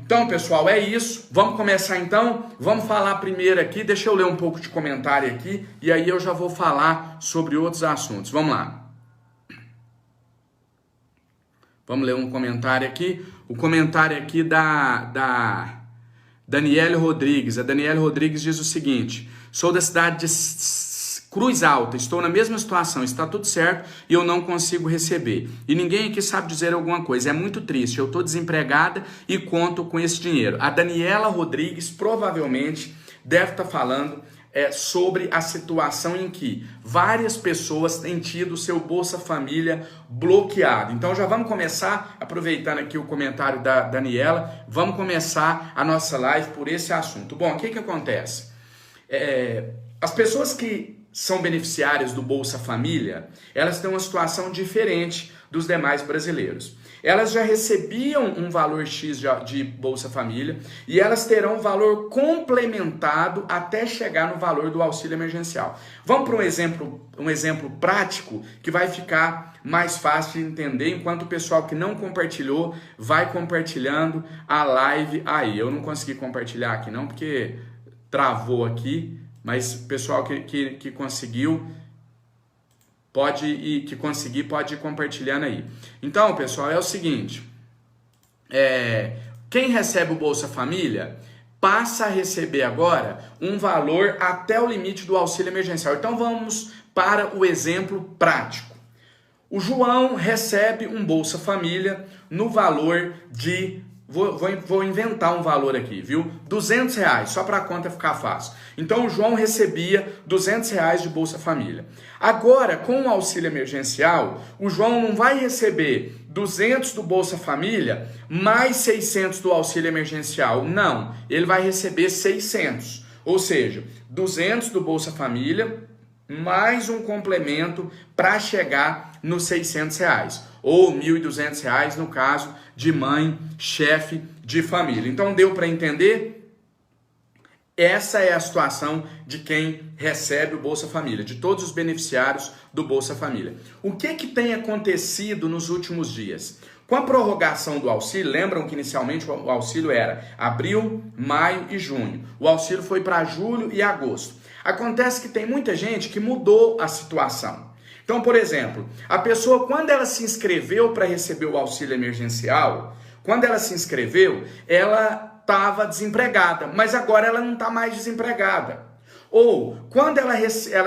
Então, pessoal, é isso. Vamos começar então? Vamos falar primeiro aqui, deixa eu ler um pouco de comentário aqui e aí eu já vou falar sobre outros assuntos. Vamos lá. Vamos ler um comentário aqui. O comentário aqui da Daniele Rodrigues. A Daniele Rodrigues diz o seguinte: sou da cidade de Cruz Alta, estou na mesma situação, está tudo certo e eu não consigo receber. E ninguém aqui sabe dizer alguma coisa, é muito triste, eu estou desempregada e conto com esse dinheiro. A Daniela Rodrigues provavelmente deve estar falando sobre a situação em que várias pessoas têm tido o seu Bolsa Família bloqueado. Então já vamos começar, aproveitando aqui o comentário da Daniela, vamos começar a nossa live por esse assunto. Bom, o que acontece? As pessoas que são beneficiárias do Bolsa Família, elas têm uma situação diferente dos demais brasileiros. Elas já recebiam um valor X de Bolsa Família e elas terão um valor complementado até chegar no valor do auxílio emergencial. Vamos para um exemplo prático que vai ficar mais fácil de entender, enquanto o pessoal que não compartilhou vai compartilhando a live aí. Eu não consegui compartilhar aqui não, porque travou aqui. Mas o pessoal que conseguiu, pode ir compartilhando aí. Então, pessoal, é o seguinte. Quem recebe o Bolsa Família passa a receber agora um valor até o limite do auxílio emergencial. Então, vamos para o exemplo prático. O João recebe um Bolsa Família no valor de... Vou inventar um valor aqui, viu? R$200, só para a conta ficar fácil. Então, o João recebia R$200 de Bolsa Família. Agora, com o auxílio emergencial, o João não vai receber 200 do Bolsa Família mais 600 do auxílio emergencial. Não, ele vai receber 600. Ou seja, 200 do Bolsa Família mais um complemento para chegar nos R$600. Ou R$1.200 no caso de mãe, chefe de família. Então deu para entender? Essa é a situação de quem recebe o Bolsa Família, de todos os beneficiários do Bolsa Família. O que tem acontecido nos últimos dias? Com a prorrogação do auxílio, lembram que inicialmente o auxílio era abril, maio e junho. O auxílio foi para julho e agosto. Acontece que tem muita gente que mudou a situação. Então, por exemplo, a pessoa, quando ela se inscreveu para receber o auxílio emergencial, quando ela se inscreveu, ela estava desempregada, mas agora ela não está mais desempregada. Ou, quando ela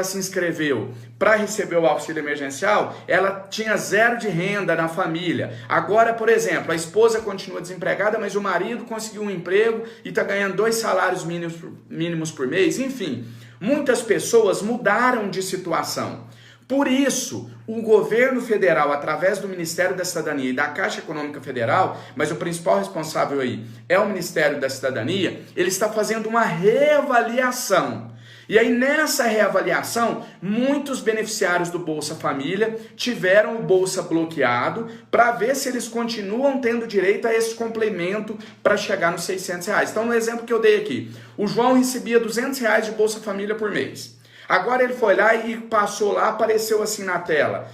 se inscreveu para receber o auxílio emergencial, ela tinha 0 de renda na família. Agora, por exemplo, a esposa continua desempregada, mas o marido conseguiu um emprego e está ganhando 2 salários mínimos por mês. Enfim, muitas pessoas mudaram de situação. Por isso, o governo federal, através do Ministério da Cidadania e da Caixa Econômica Federal, mas o principal responsável aí é o Ministério da Cidadania, ele está fazendo uma reavaliação. E aí, nessa reavaliação, muitos beneficiários do Bolsa Família tiveram o Bolsa bloqueado para ver se eles continuam tendo direito a esse complemento para chegar nos R$600. Então, no exemplo que eu dei aqui, o João recebia R$200 de Bolsa Família por mês. Agora ele foi lá e passou lá, apareceu assim na tela,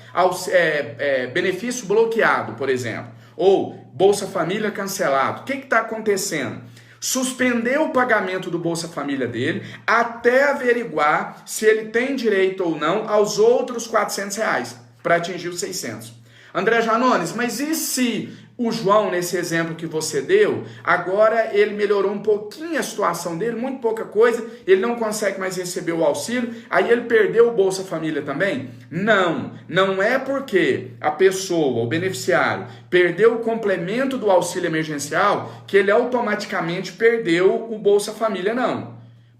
benefício bloqueado, por exemplo, ou Bolsa Família cancelado. O que está acontecendo? Suspendeu o pagamento do Bolsa Família dele até averiguar se ele tem direito ou não aos outros R$400 para atingir os 600. André Janones, mas e se o João, nesse exemplo que você deu, agora ele melhorou um pouquinho a situação dele, muito pouca coisa, ele não consegue mais receber o auxílio, aí ele perdeu o Bolsa Família também? Não, não é porque a pessoa, o beneficiário, perdeu o complemento do auxílio emergencial que ele automaticamente perdeu o Bolsa Família, não.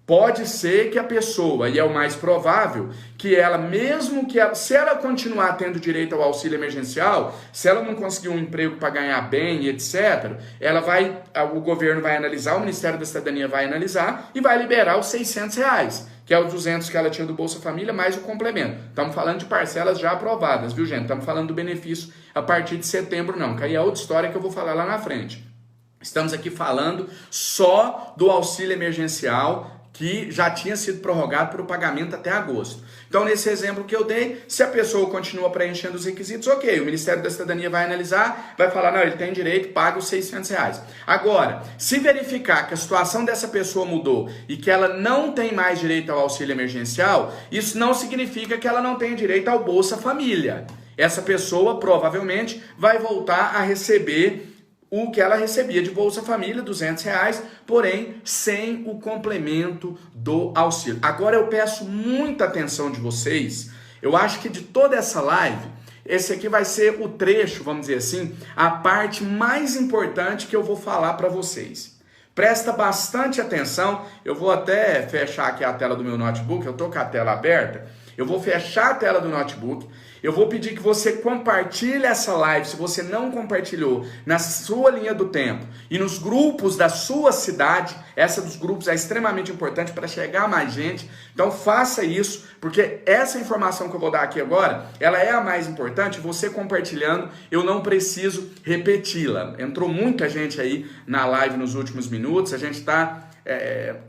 Pode ser que a pessoa, e é o mais provável, que ela, mesmo que ela, se ela continuar tendo direito ao auxílio emergencial, se ela não conseguir um emprego para ganhar bem e etc., o governo vai analisar, o Ministério da Cidadania vai analisar e vai liberar os R$600, que é os 200 que ela tinha do Bolsa Família, mais o complemento. Estamos falando de parcelas já aprovadas, viu, gente? Estamos falando do benefício a partir de setembro, não, que aí é outra história que eu vou falar lá na frente. Estamos aqui falando só do auxílio emergencial, que já tinha sido prorrogado para o pagamento até agosto. Então, nesse exemplo que eu dei, se a pessoa continua preenchendo os requisitos, ok, o Ministério da Cidadania vai analisar, vai falar, não, ele tem direito, paga os R$ 600. Agora, se verificar que a situação dessa pessoa mudou e que ela não tem mais direito ao auxílio emergencial, isso não significa que ela não tenha direito ao Bolsa Família. Essa pessoa provavelmente vai voltar a receber o que ela recebia de Bolsa Família, R$ 200, porém sem o complemento do auxílio. Agora eu peço muita atenção de vocês, eu acho que de toda essa live, esse aqui vai ser o trecho, vamos dizer assim, a parte mais importante que eu vou falar para vocês. Presta bastante atenção, eu vou até fechar aqui a tela do meu notebook, eu estou com a tela aberta, eu vou fechar a tela do notebook, eu vou pedir que você compartilhe essa live, se você não compartilhou, na sua linha do tempo e nos grupos da sua cidade. Essa dos grupos é extremamente importante para chegar a mais gente. Então faça isso, porque essa informação que eu vou dar aqui agora, ela é a mais importante. Você compartilhando, eu não preciso repeti-la. Entrou muita gente aí na live nos últimos minutos, a gente está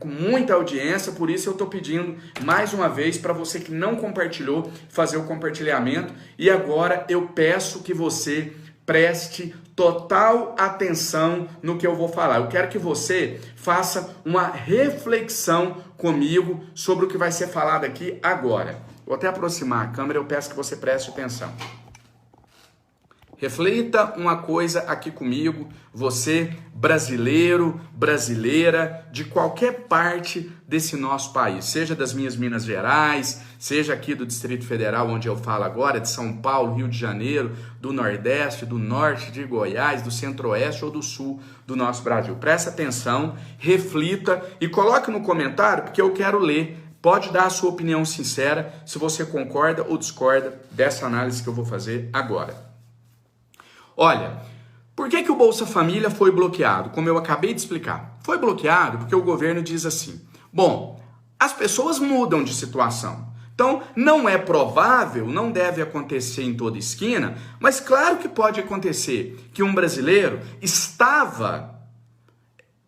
com muita audiência, por isso eu estou pedindo mais uma vez para você que não compartilhou, fazer o compartilhamento. E agora eu peço que você preste total atenção no que eu vou falar. Eu quero que você faça uma reflexão comigo sobre o que vai ser falado aqui agora. Vou até aproximar a câmera, eu peço que você preste atenção. Reflita uma coisa aqui comigo, você brasileiro, brasileira, de qualquer parte desse nosso país, seja das minhas Minas Gerais, seja aqui do Distrito Federal, onde eu falo agora, de São Paulo, Rio de Janeiro, do Nordeste, do Norte de Goiás, do Centro-Oeste ou do Sul do nosso Brasil. Presta atenção, reflita e coloque no comentário, porque eu quero ler. Pode dar a sua opinião sincera, se você concorda ou discorda dessa análise que eu vou fazer agora. Olha, por que o Bolsa Família foi bloqueado? Como eu acabei de explicar. Foi bloqueado porque o governo diz assim, bom, as pessoas mudam de situação. Então, não é provável, não deve acontecer em toda esquina, mas claro que pode acontecer que um brasileiro estava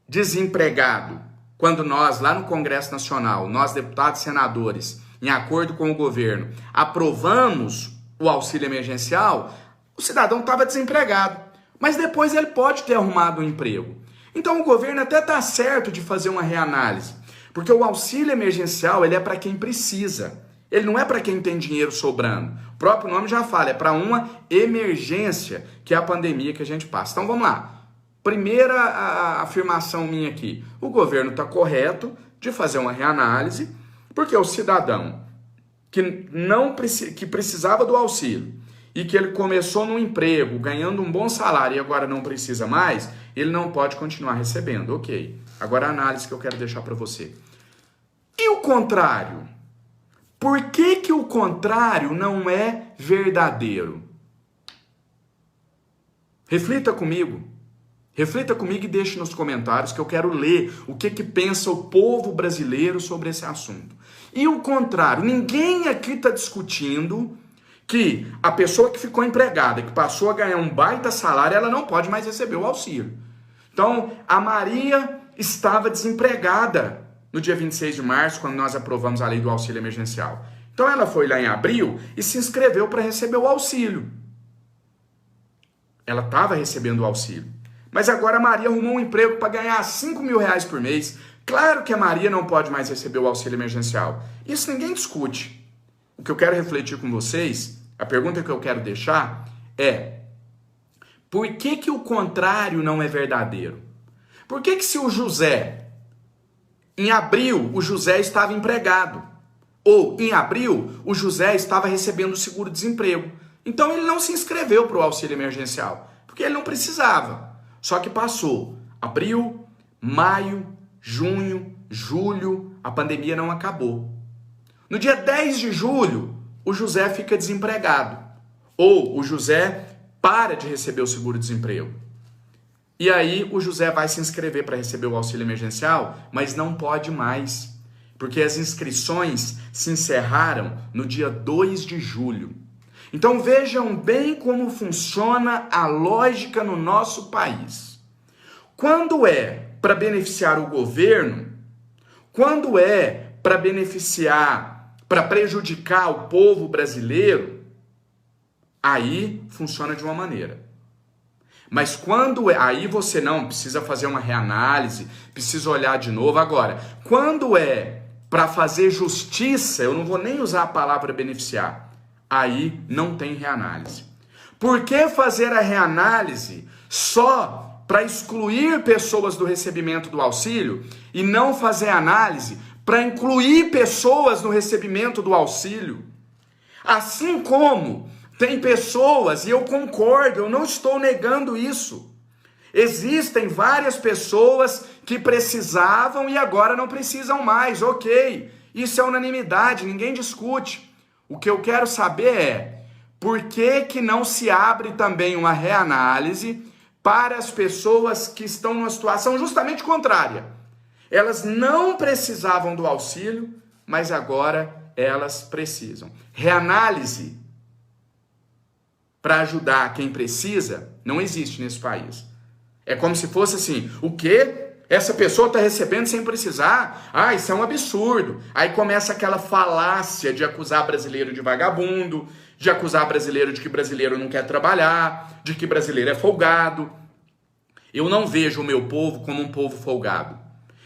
desempregado quando nós, lá no Congresso Nacional, nós deputados e senadores, em acordo com o governo, aprovamos o auxílio emergencial. O cidadão estava desempregado, mas depois ele pode ter arrumado um emprego. Então o governo até está certo de fazer uma reanálise, porque o auxílio emergencial ele é para quem precisa, ele não é para quem tem dinheiro sobrando. O próprio nome já fala, é para uma emergência, que é a pandemia que a gente passa. Então vamos lá, primeira afirmação minha aqui, o governo está correto de fazer uma reanálise, porque o cidadão que precisava do auxílio, e que ele começou no emprego, ganhando um bom salário e agora não precisa mais, ele não pode continuar recebendo. Ok. Agora a análise que eu quero deixar para você. E o contrário? Por que o contrário não é verdadeiro? Reflita comigo. Reflita comigo e deixe nos comentários que eu quero ler o que pensa o povo brasileiro sobre esse assunto. E o contrário? Ninguém aqui está discutindo que a pessoa que ficou empregada, que passou a ganhar um baita salário, ela não pode mais receber o auxílio. Então, a Maria estava desempregada no dia 26 de março, quando nós aprovamos a lei do auxílio emergencial. Então, ela foi lá em abril e se inscreveu para receber o auxílio. Ela estava recebendo o auxílio. Mas agora a Maria arrumou um emprego para ganhar R$5.000 por mês. Claro que a Maria não pode mais receber o auxílio emergencial. Isso ninguém discute. O que eu quero refletir com vocês, a pergunta que eu quero deixar é: por que o contrário não é verdadeiro? Por que se o José, em abril, o José estava empregado? Ou, em abril, o José estava recebendo o seguro-desemprego? Então ele não se inscreveu para o auxílio emergencial, porque ele não precisava. Só que passou abril, maio, junho, julho, a pandemia não acabou. No dia 10 de julho, o José fica desempregado. Ou o José para de receber o seguro-desemprego. E aí o José vai se inscrever para receber o auxílio emergencial, mas não pode mais, porque as inscrições se encerraram no dia 2 de julho. Então vejam bem como funciona a lógica no nosso país. Quando é para beneficiar o Quando é para beneficiar, para prejudicar o povo brasileiro, aí funciona de uma maneira. Mas quando é, aí você não precisa fazer uma reanálise, precisa olhar de novo. Agora, quando é para fazer justiça, eu não vou nem usar a palavra beneficiar, aí não tem reanálise. Por que fazer a reanálise só para excluir pessoas do recebimento do auxílio e não fazer análise para incluir pessoas no recebimento do auxílio? Assim como tem pessoas, e eu concordo, eu não estou negando isso, existem várias pessoas que precisavam e agora não precisam mais, ok, isso é unanimidade, ninguém discute. O que eu quero saber é, por que não se abre também uma reanálise para as pessoas que estão numa situação justamente contrária? Elas não precisavam do auxílio, mas agora elas precisam. Reanálise para ajudar quem precisa não existe nesse país. É como se fosse assim, o quê? Essa pessoa está recebendo sem precisar? Ah, isso é um absurdo. Aí começa aquela falácia de acusar brasileiro de vagabundo, de acusar brasileiro de que brasileiro não quer trabalhar, de que brasileiro é folgado. Eu não vejo o meu povo como um povo folgado.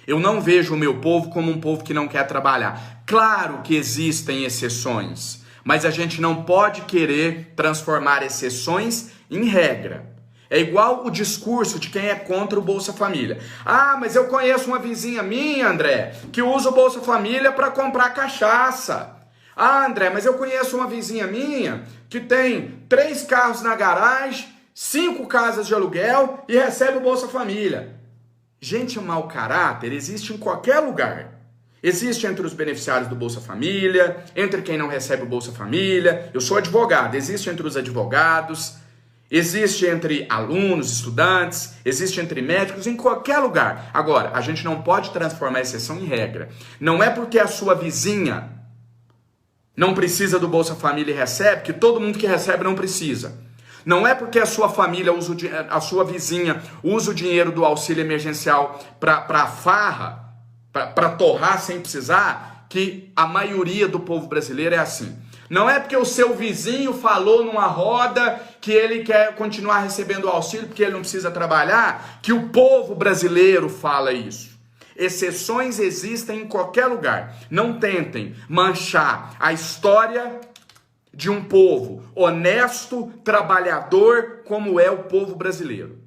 Eu não vejo o meu povo como um povo que não quer trabalhar. Claro que existem exceções, mas a gente não pode querer transformar exceções em regra. É igual o discurso de quem é contra o Bolsa Família. Ah, mas eu conheço uma vizinha minha, André, que usa o Bolsa Família para comprar cachaça. Ah, André, mas eu conheço uma vizinha minha que tem 3 carros na garagem, 5 casas de aluguel e recebe o Bolsa Família. Gente mau caráter existe em qualquer lugar. Existe entre os beneficiários do Bolsa Família, entre quem não recebe o Bolsa Família. Eu sou advogado, existe entre os advogados, existe entre alunos, estudantes, existe entre médicos, em qualquer lugar. Agora, a gente não pode transformar a exceção em regra. Não é porque a sua vizinha não precisa do Bolsa Família e recebe, que todo mundo que recebe não precisa. Não é porque a sua família, a sua vizinha usa o dinheiro do auxílio emergencial para farra, para torrar sem precisar, que a maioria do povo brasileiro é assim. Não é porque o seu vizinho falou numa roda que ele quer continuar recebendo o auxílio porque ele não precisa trabalhar, que o povo brasileiro fala isso. Exceções existem em qualquer lugar. Não tentem manchar a história de um povo honesto, trabalhador, como é o povo brasileiro.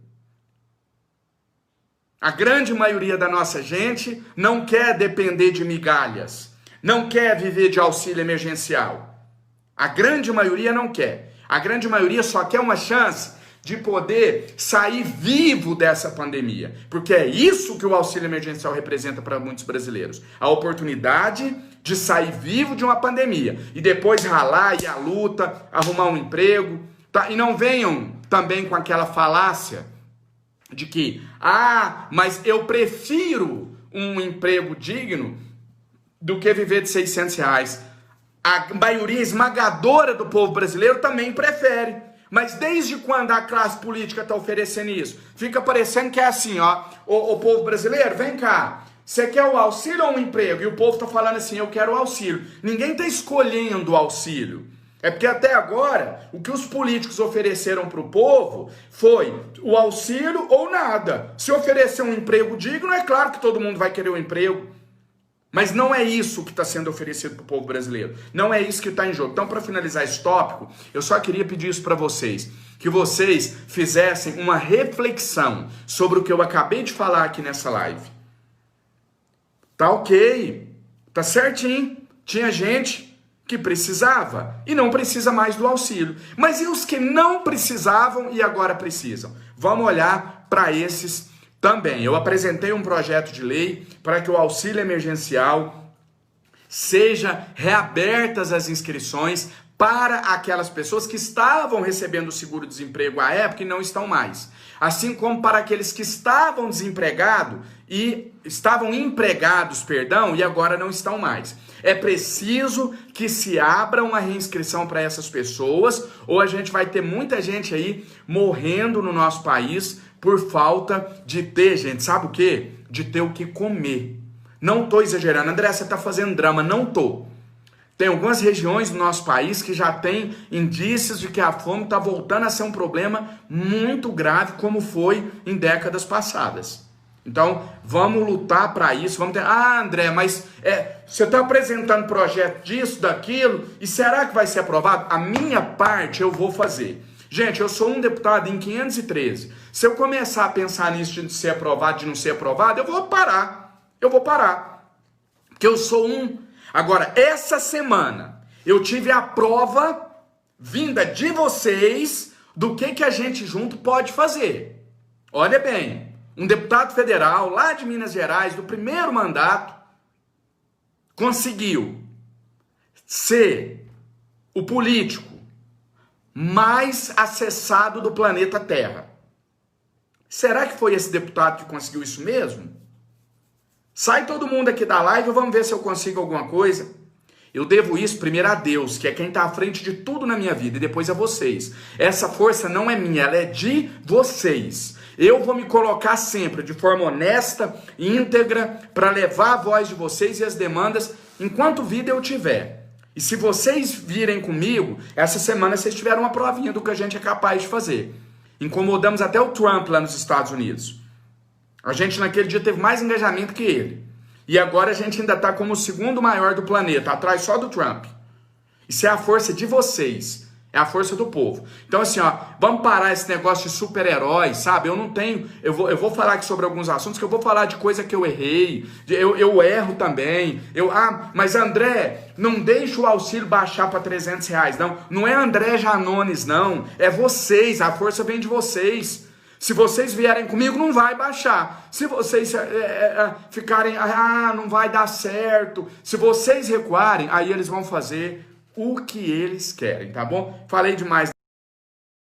A grande maioria da nossa gente não quer depender de migalhas, não quer viver de auxílio emergencial. A grande maioria não quer. A grande maioria só quer uma chance de poder sair vivo dessa pandemia. Porque é isso que o auxílio emergencial representa para muitos brasileiros. A oportunidade de sair vivo de uma pandemia. E depois ralar, ir à luta, arrumar um emprego. Tá? E não venham também com aquela falácia de que, mas eu prefiro um emprego digno do que viver de R$600. A maioria esmagadora do povo brasileiro também prefere. Mas desde quando a classe política está oferecendo isso? Fica parecendo que é assim, ó. O povo brasileiro, vem cá. Você quer o auxílio ou um emprego? E o povo está falando assim, eu quero o auxílio. Ninguém está escolhendo o auxílio. É porque até agora, o que os políticos ofereceram para o povo foi o auxílio ou nada. Se oferecer um emprego digno, é claro que todo mundo vai querer um emprego. Mas não é isso que está sendo oferecido para o povo brasileiro. Não é isso que está em jogo. Então, para finalizar esse tópico, eu só queria pedir isso para vocês. Que vocês fizessem uma reflexão sobre o que eu acabei de falar aqui nessa live. Tá ok. Tá certinho. Tinha gente que precisava e não precisa mais do auxílio. Mas e os que não precisavam e agora precisam? Vamos olhar para esses também. Eu apresentei um projeto de lei para que o auxílio emergencial seja reabertas as inscrições para aquelas pessoas que estavam recebendo o seguro-desemprego à época e não estão mais. Assim como para aqueles que estavam desempregados e estavam empregados, e agora não estão mais. É preciso que se abra uma reinscrição para essas pessoas, ou a gente vai ter muita gente aí morrendo no nosso país por falta de ter, gente, sabe o quê? De ter o que comer. Não estou exagerando. André, você está fazendo drama. Não estou. Tem algumas regiões do nosso país que já tem indícios de que a fome está voltando a ser um problema muito grave, como foi em décadas passadas. Então, vamos lutar para isso. Vamos ter... Ah, André, mas você está apresentando projeto disso, daquilo, e será que vai ser aprovado? A minha parte eu vou fazer. Gente, eu sou um deputado em 513. Se eu começar a pensar nisso de ser aprovado, de não ser aprovado, eu vou parar. Eu vou parar. Porque eu sou um... Agora, essa semana, eu tive a prova vinda de vocês do que a gente junto pode fazer. Olha bem, um deputado federal lá de Minas Gerais, do primeiro mandato, conseguiu ser o político mais acessado do planeta Terra. Será que foi esse deputado que conseguiu isso mesmo? Sai todo mundo aqui da live, vamos ver se eu consigo alguma coisa. Eu devo isso primeiro a Deus, que é quem está à frente de tudo na minha vida, e depois a vocês. Essa força não é minha, ela é de vocês. Eu vou me colocar sempre de forma honesta, íntegra, para levar a voz de vocês e as demandas enquanto vida eu tiver. E se vocês virem comigo, essa semana vocês tiveram uma provinha do que a gente é capaz de fazer. Incomodamos até o Trump lá nos Estados Unidos. A gente naquele dia teve mais engajamento que ele. E agora a gente ainda está como o segundo maior do planeta, atrás só do Trump. Isso é a força de vocês. É a força do povo. Então assim, ó, vamos parar esse negócio de super-heróis, sabe? Eu não tenho... Eu vou falar aqui sobre alguns assuntos que eu vou falar de coisa que eu errei. Eu erro também. Mas André, não deixa o auxílio baixar para R$300, não. Não é André Janones, não. É vocês. A força vem de vocês. Se vocês vierem comigo, não vai baixar. Se vocês ficarem, não vai dar certo. Se vocês recuarem, aí eles vão fazer o que eles querem, tá bom? Falei demais.